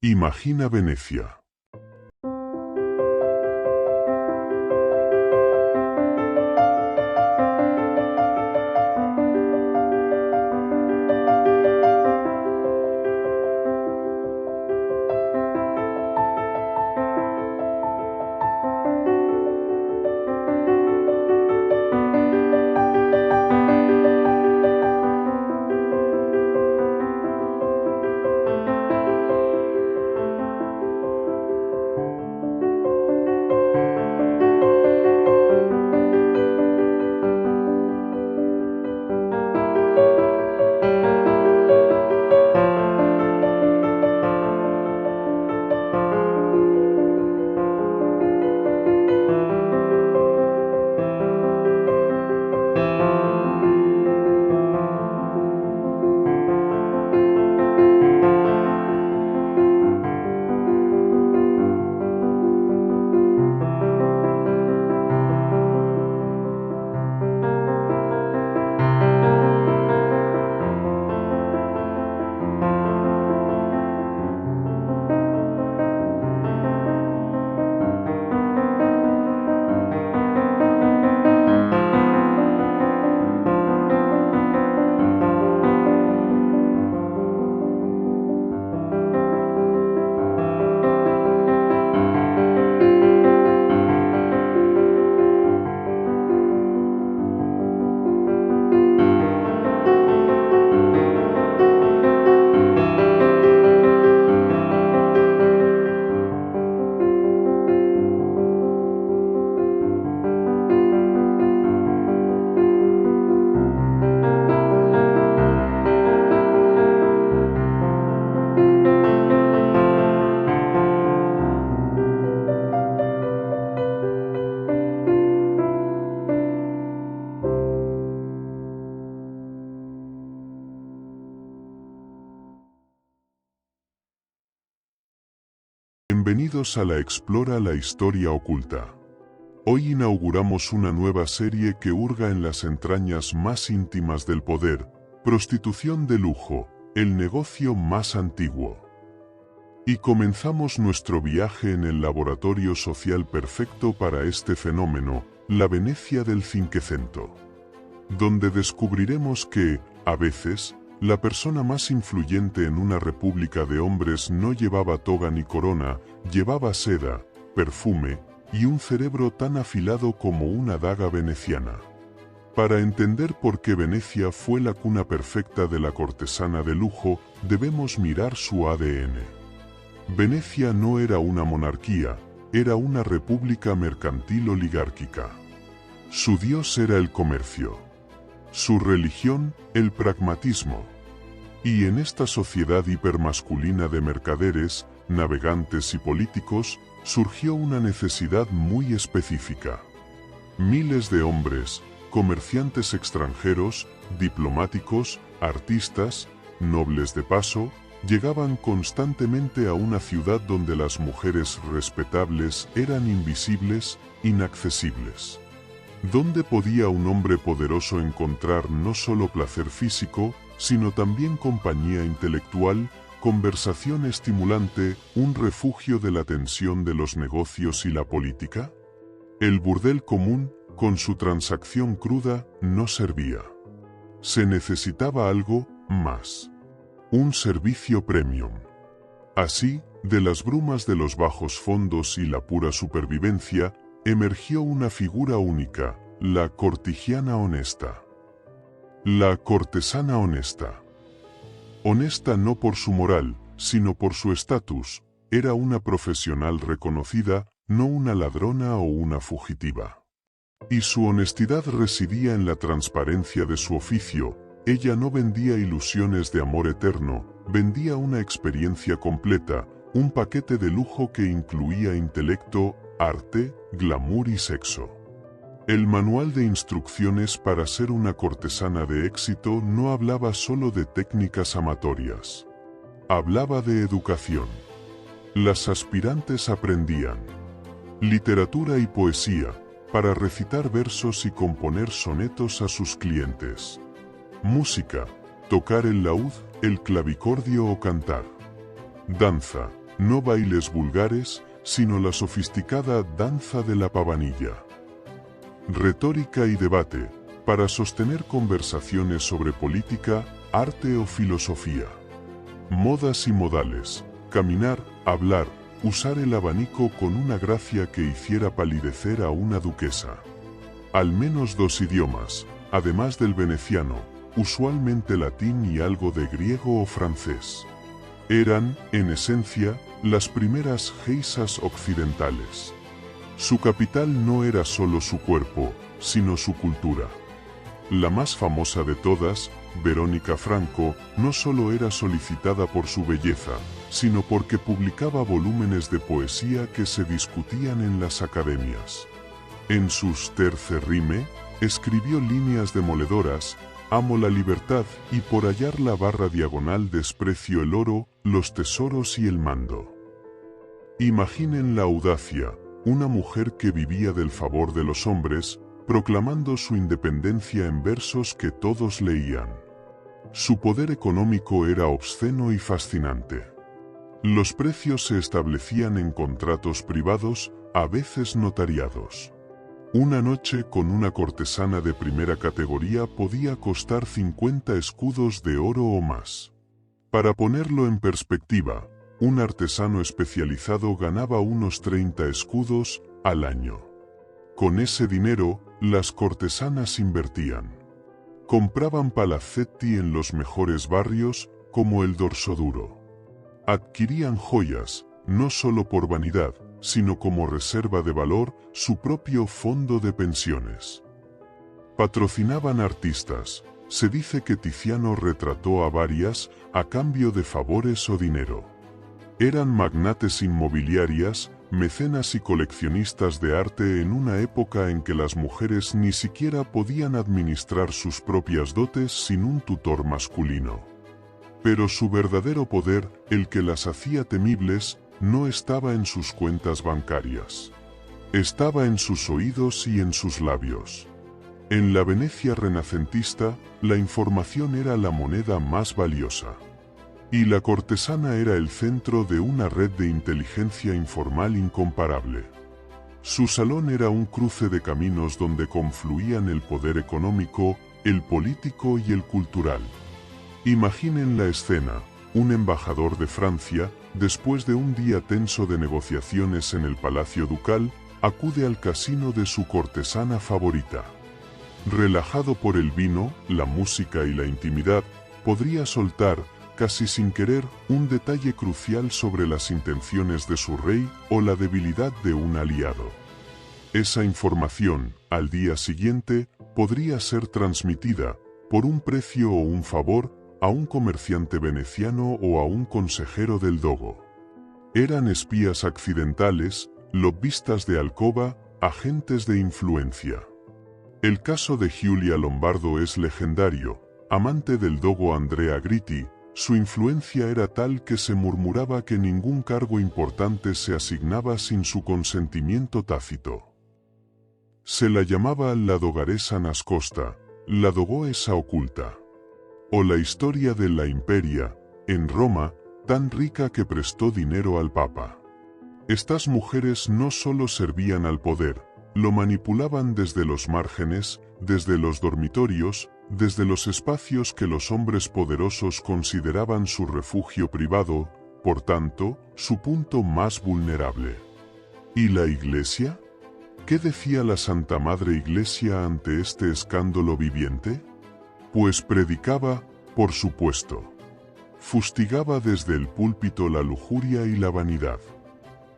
Imagina Venecia. Bienvenidos a la Explora la Historia Oculta. Hoy inauguramos una nueva serie que hurga en las entrañas más íntimas del poder, prostitución de lujo, el negocio más antiguo. Y comenzamos nuestro viaje en el laboratorio social perfecto para este fenómeno, la Venecia del Cinquecento, donde descubriremos que, a veces, la persona más influyente en una república de hombres no llevaba toga ni corona, llevaba seda, perfume y un cerebro tan afilado como una daga veneciana. Para entender por qué Venecia fue la cuna perfecta de la cortesana de lujo, debemos mirar su ADN. Venecia no era una monarquía, era una república mercantil oligárquica. Su dios era el comercio. Su religión, el pragmatismo. Y en esta sociedad hipermasculina de mercaderes, navegantes y políticos, surgió una necesidad muy específica. Miles de hombres, comerciantes extranjeros, diplomáticos, artistas, nobles de paso, llegaban constantemente a una ciudad donde las mujeres respetables eran invisibles, inaccesibles. ¿Dónde podía un hombre poderoso encontrar no solo placer físico, sino también compañía intelectual, conversación estimulante, un refugio de la tensión de los negocios y la política? El burdel común, con su transacción cruda, no servía. Se necesitaba algo más. Un servicio premium. Así, de las brumas de los bajos fondos y la pura supervivencia, emergió una figura única, la cortigiana honesta. La cortesana honesta. Honesta no por su moral, sino por su estatus, era una profesional reconocida, no una ladrona o una fugitiva. Y su honestidad residía en la transparencia de su oficio. Ella no vendía ilusiones de amor eterno, vendía una experiencia completa, un paquete de lujo que incluía intelecto, arte, glamour y sexo. El manual de instrucciones para ser una cortesana de éxito no hablaba solo de técnicas amatorias. Hablaba de educación. Las aspirantes aprendían literatura y poesía, para recitar versos y componer sonetos a sus clientes. Música, tocar el laúd, el clavicordio o cantar. Danza, no bailes vulgares, sino la sofisticada danza de la pavanilla. Retórica y debate, para sostener conversaciones sobre política, arte o filosofía. Modas y modales, caminar, hablar, usar el abanico con una gracia que hiciera palidecer a una duquesa. Al menos 2 idiomas, además del veneciano, usualmente latín y algo de griego o francés. Eran, en esencia, las primeras geisas occidentales. Su capital no era solo su cuerpo, sino su cultura. La más famosa de todas, Verónica Franco, no solo era solicitada por su belleza, sino porque publicaba volúmenes de poesía que se discutían en las academias. En sus Terce Rime, escribió líneas demoledoras: amo la libertad y por hallar la barra diagonal desprecio el oro, los tesoros y el mando. Imaginen la audacia, una mujer que vivía del favor de los hombres, proclamando su independencia en versos que todos leían. Su poder económico era obsceno y fascinante. Los precios se establecían en contratos privados, a veces notariados. Una noche con una cortesana de primera categoría podía costar 50 escudos de oro o más. Para ponerlo en perspectiva, un artesano especializado ganaba unos 30 escudos al año. Con ese dinero, las cortesanas invertían. Compraban palazzetti en los mejores barrios, como el Dorsoduro. Adquirían joyas, no solo por vanidad, sino como reserva de valor, su propio fondo de pensiones. Patrocinaban artistas. Se dice que Tiziano retrató a varias, a cambio de favores o dinero. Eran magnates inmobiliarias, mecenas y coleccionistas de arte en una época en que las mujeres ni siquiera podían administrar sus propias dotes sin un tutor masculino. Pero su verdadero poder, el que las hacía temibles, no estaba en sus cuentas bancarias. Estaba en sus oídos y en sus labios. En la Venecia renacentista, la información era la moneda más valiosa. Y la cortesana era el centro de una red de inteligencia informal incomparable. Su salón era un cruce de caminos donde confluían el poder económico, el político y el cultural. Imaginen la escena: un embajador de Francia, después de un día tenso de negociaciones en el Palacio Ducal, acude al casino de su cortesana favorita. Relajado por el vino, la música y la intimidad, podría soltar, casi sin querer, un detalle crucial sobre las intenciones de su rey o la debilidad de un aliado. Esa información, al día siguiente, podría ser transmitida, por un precio o un favor, a un comerciante veneciano o a un consejero del dogo. Eran espías accidentales, lobbistas de alcoba, agentes de influencia. El caso de Giulia Lombardo es legendario. Amante del dogo Andrea Gritti, su influencia era tal que se murmuraba que ningún cargo importante se asignaba sin su consentimiento tácito. Se la llamaba la dogaresa nascosta, la dogoesa oculta. O la historia de la Imperia, en Roma, tan rica que prestó dinero al Papa. Estas mujeres no solo servían al poder, lo manipulaban desde los márgenes, desde los dormitorios, desde los espacios que los hombres poderosos consideraban su refugio privado, por tanto, su punto más vulnerable. ¿Y la Iglesia? ¿Qué decía la Santa Madre Iglesia ante este escándalo viviente? Pues predicaba, por supuesto. Fustigaba desde el púlpito la lujuria y la vanidad.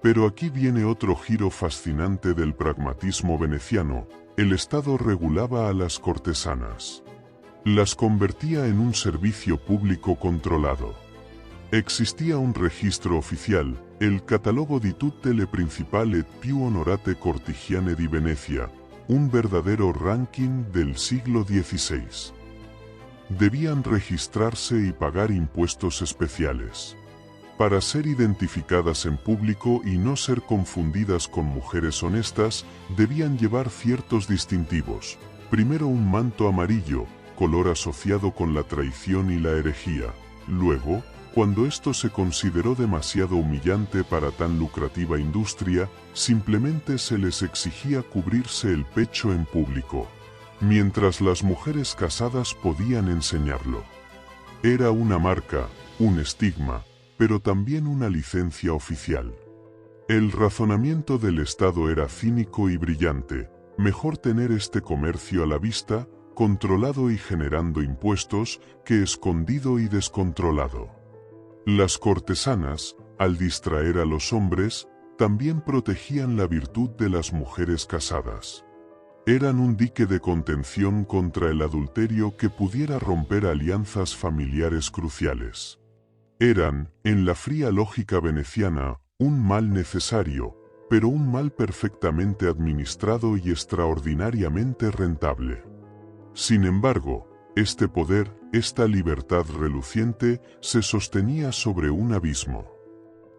Pero aquí viene otro giro fascinante del pragmatismo veneciano: el Estado regulaba a las cortesanas. Las convertía en un servicio público controlado. Existía un registro oficial, el Catalogo di tutte le principali et più onorate cortigiane di Venezia, un verdadero ranking del siglo XVI. Debían registrarse y pagar impuestos especiales. Para ser identificadas en público y no ser confundidas con mujeres honestas, debían llevar ciertos distintivos. Primero un manto amarillo, color asociado con la traición y la herejía. Luego, Cuando esto se consideró demasiado humillante para tan lucrativa industria, simplemente se les exigía cubrirse el pecho en público, mientras las mujeres casadas podían enseñarlo. Era una marca, un estigma, pero también una licencia oficial. El razonamiento del Estado era cínico y brillante: mejor tener este comercio a la vista, controlado y generando impuestos, que escondido y descontrolado. Las cortesanas, al distraer a los hombres, también protegían la virtud de las mujeres casadas. Eran un dique de contención contra el adulterio que pudiera romper alianzas familiares cruciales. Eran, en la fría lógica veneciana, un mal necesario, pero un mal perfectamente administrado y extraordinariamente rentable. Sin embargo, este poder, esta libertad reluciente, se sostenía sobre un abismo.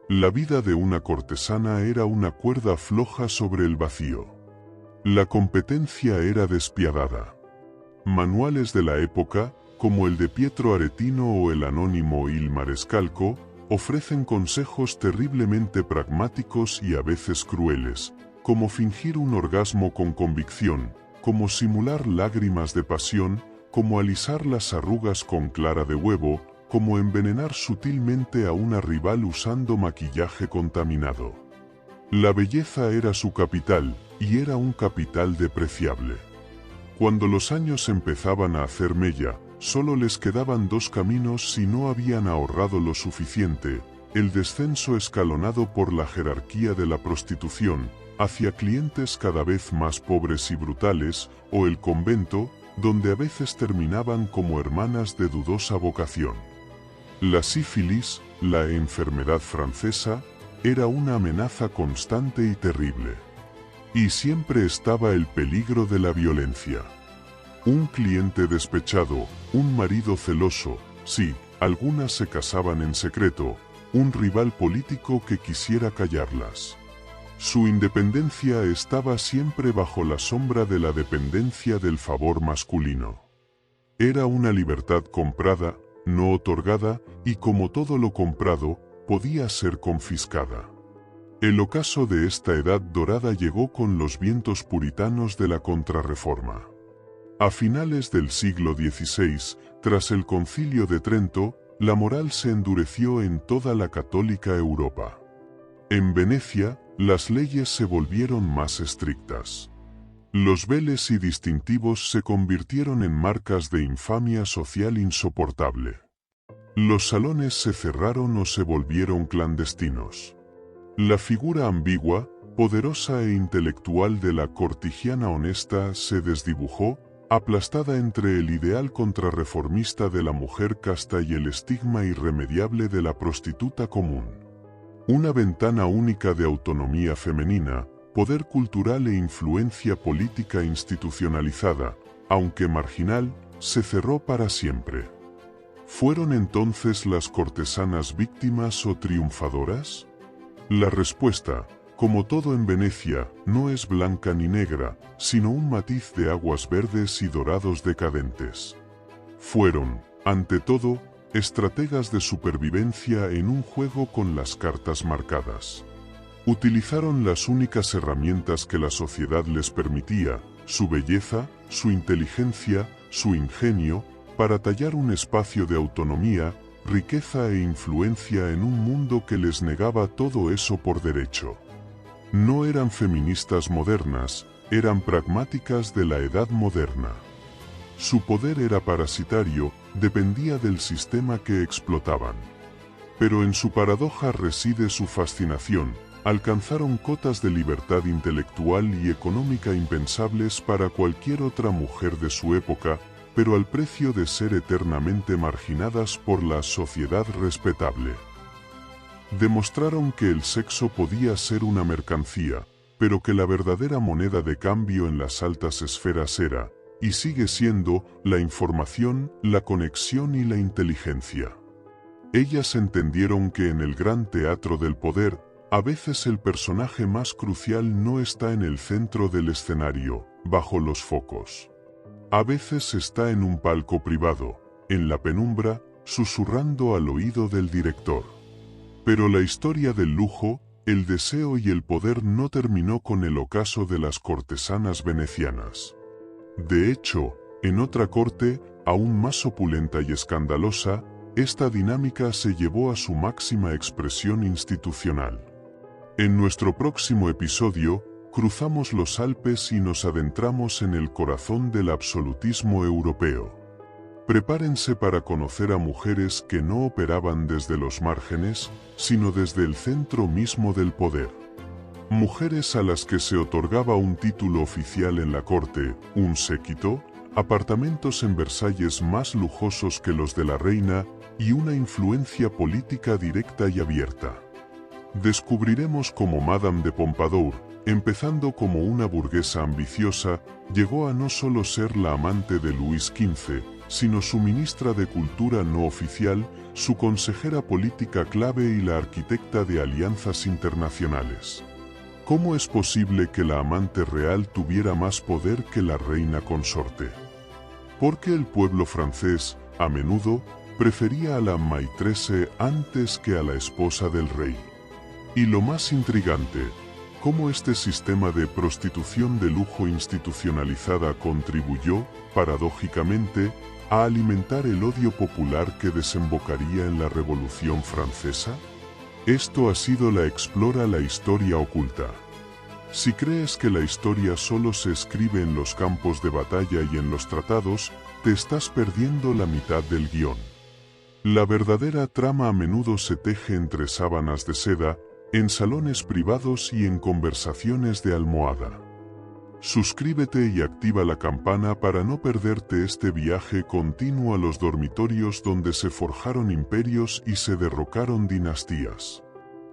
La vida de una cortesana era una cuerda floja sobre el vacío. La competencia era despiadada. Manuales de la época, como el de Pietro Aretino o el anónimo Il Marescalco, ofrecen consejos terriblemente pragmáticos y a veces crueles, como fingir un orgasmo con convicción, como simular lágrimas de pasión, como alisar las arrugas con clara de huevo, como envenenar sutilmente a una rival usando maquillaje contaminado. La belleza era su capital, y era un capital depreciable. Cuando los años empezaban a hacer mella, solo les quedaban dos caminos si no habían ahorrado lo suficiente: el descenso escalonado por la jerarquía de la prostitución, hacia clientes cada vez más pobres y brutales, o el convento, donde a veces terminaban como hermanas de dudosa vocación. La sífilis, la enfermedad francesa, era una amenaza constante y terrible. Y siempre estaba el peligro de la violencia. Un cliente despechado, un marido celoso, sí, algunas se casaban en secreto, un rival político que quisiera callarlas. Su independencia estaba siempre bajo la sombra de la dependencia del favor masculino. Era una libertad comprada, no otorgada, y como todo lo comprado, podía ser confiscada. El ocaso de esta edad dorada llegó con los vientos puritanos de la Contrarreforma. A finales del siglo XVI, tras el Concilio de Trento, la moral se endureció en toda la católica Europa. En Venecia, las leyes se volvieron más estrictas. Los veles y distintivos se convirtieron en marcas de infamia social insoportable. Los salones se cerraron o se volvieron clandestinos. La figura ambigua, poderosa e intelectual de la cortigiana honesta se desdibujó, aplastada entre el ideal contrarreformista de la mujer casta y el estigma irremediable de la prostituta común. Una ventana única de autonomía femenina, poder cultural e influencia política institucionalizada, aunque marginal, se cerró para siempre. ¿Fueron entonces las cortesanas víctimas o triunfadoras? La respuesta, como todo en Venecia, no es blanca ni negra, sino un matiz de aguas verdes y dorados decadentes. Fueron, ante todo, estrategas de supervivencia en un juego con las cartas marcadas. Utilizaron las únicas herramientas que la sociedad les permitía, su belleza, su inteligencia, su ingenio, para tallar un espacio de autonomía, riqueza e influencia en un mundo que les negaba todo eso por derecho. No eran feministas modernas, eran pragmáticas de la edad moderna. Su poder era parasitario, dependía del sistema que explotaban. Pero en su paradoja reside su fascinación: alcanzaron cotas de libertad intelectual y económica impensables para cualquier otra mujer de su época, pero al precio de ser eternamente marginadas por la sociedad respetable. Demostraron que el sexo podía ser una mercancía, pero que la verdadera moneda de cambio en las altas esferas era, y sigue siendo, la información, la conexión y la inteligencia. Ellas entendieron que en el gran teatro del poder, a veces el personaje más crucial no está en el centro del escenario, bajo los focos. A veces está en un palco privado, en la penumbra, susurrando al oído del director. Pero la historia del lujo, el deseo y el poder no terminó con el ocaso de las cortesanas venecianas. De hecho, en otra corte, aún más opulenta y escandalosa, esta dinámica se llevó a su máxima expresión institucional. En nuestro próximo episodio, cruzamos los Alpes y nos adentramos en el corazón del absolutismo europeo. Prepárense para conocer a mujeres que no operaban desde los márgenes, sino desde el centro mismo del poder. Mujeres a las que se otorgaba un título oficial en la corte, un séquito, apartamentos en Versalles más lujosos que los de la reina y una influencia política directa y abierta. Descubriremos cómo Madame de Pompadour, empezando como una burguesa ambiciosa, llegó a no solo ser la amante de Luis XV, sino su ministra de Cultura no oficial, su consejera política clave y la arquitecta de alianzas internacionales. ¿Cómo es posible que la amante real tuviera más poder que la reina consorte? Porque el pueblo francés, a menudo, prefería a la maîtresse antes que a la esposa del rey. Y lo más intrigante, cómo este sistema de prostitución de lujo institucionalizada contribuyó, paradójicamente, a alimentar el odio popular que desembocaría en la Revolución Francesa. Esto ha sido Explora la historia oculta. Si crees que la historia solo se escribe en los campos de batalla y en los tratados, te estás perdiendo la mitad del guión. La verdadera trama a menudo se teje entre sábanas de seda, en salones privados y en conversaciones de almohada. Suscríbete y activa la campana para no perderte este viaje continuo a los dormitorios donde se forjaron imperios y se derrocaron dinastías.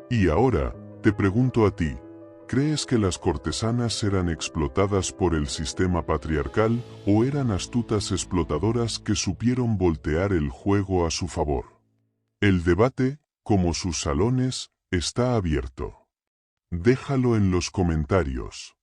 Y ahora, te pregunto a ti, ¿crees que las cortesanas eran explotadas por el sistema patriarcal o eran astutas explotadoras que supieron voltear el juego a su favor? El debate, como sus salones, está abierto. Déjalo en los comentarios.